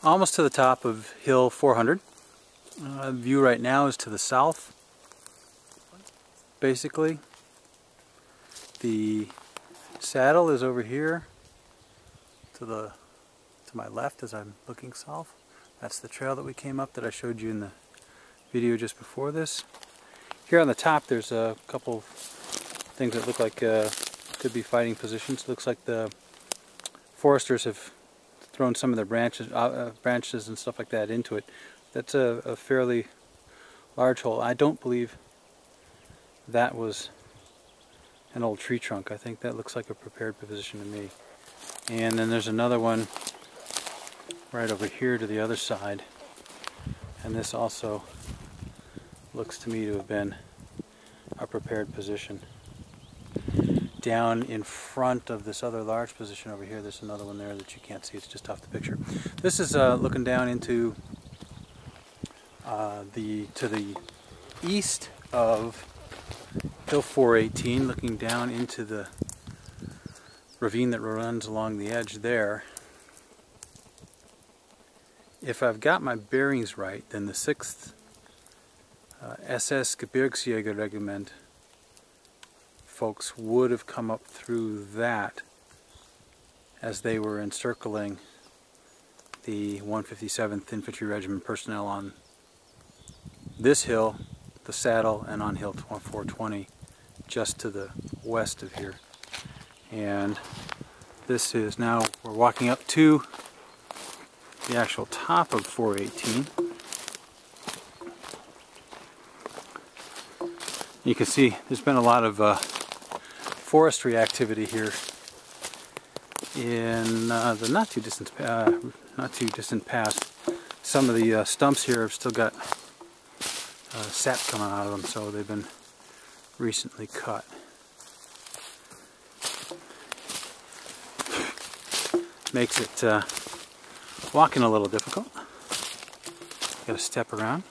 Almost to the top of Hill 400. View right now is to the south, basically. The saddle is over here to my left as I'm looking south. That's the trail that we came up that I showed you in the video just before this. Here on the top there's a couple things that look like could be fighting positions. Looks like the foresters have thrown some of their branches and stuff like that into it. That's a fairly large hole. I don't believe that was an old tree trunk. I think that looks like a prepared position to me. And then there's another one right over here to the other side, and this also looks to me to have been a prepared position. Down in front of this other large position over here, there's another one there that you can't see, it's just off the picture. This is looking down into to the east of Hill 418, looking down into the ravine that runs along the edge there. If I've got my bearings right, then the 6th SS Gebirgsjägerregiment folks would have come up through that as they were encircling the 157th Infantry Regiment personnel on this hill, the saddle, and on Hill 420 just to the west of here. And this is now, we're walking up to the actual top of 418. You can see there's been a lot of forestry activity here in the not too distant past. Some of the stumps here have still got sap coming out of them, so they've been recently cut. Makes it walking a little difficult. Got to step around.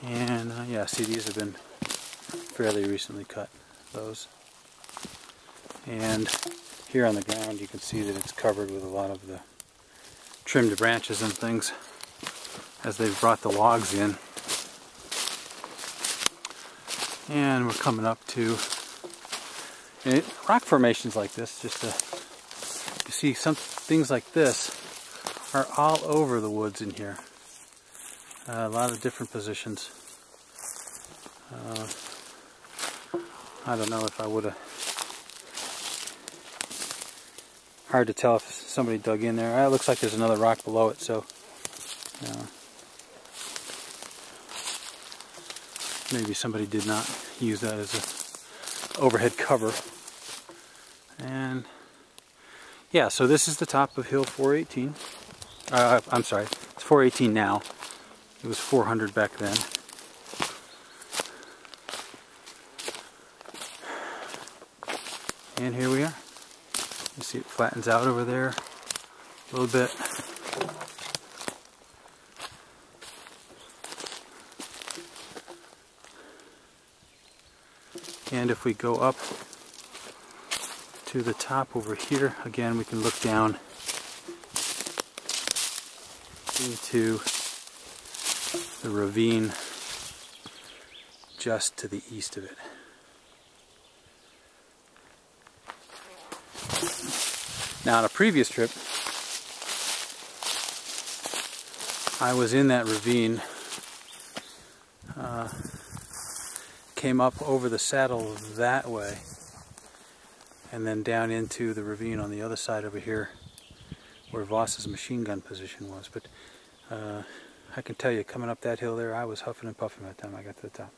And yeah, see, these have been fairly recently cut, those. And here on the ground you can see that it's covered with a lot of the trimmed branches and things as they've brought the logs in. And we're coming up to rock formations like this, just to you see some things like this are all over the woods in here. A lot of different positions. I don't know if I would have... Hard to tell if somebody dug in there. It looks like there's another rock below it, so... maybe somebody did not use that as an overhead cover. And... yeah, so this is the top of Hill 418. I'm sorry, it's 418 now. It was 400 back then. And here we are. You see it flattens out over there a little bit. And if we go up to the top over here, again we can look down into the ravine just to the east of it. Now on a previous trip I was in that ravine, came up over the saddle that way and then down into the ravine on the other side over here where Voss's machine gun position was. But I can tell you, coming up that hill there, I was huffing and puffing by the time I got to the top.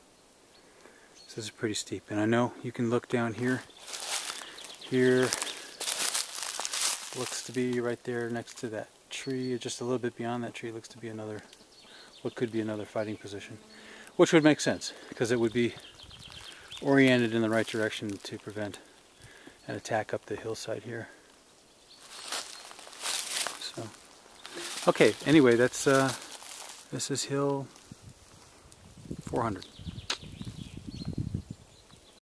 So this is pretty steep. And I know you can look down here. Here looks to be right there next to that tree, or just a little bit beyond that tree, looks to be another, what could be another fighting position. Which would make sense, because it would be oriented in the right direction to prevent an attack up the hillside here. So, okay, anyway, that's this is Hill 400.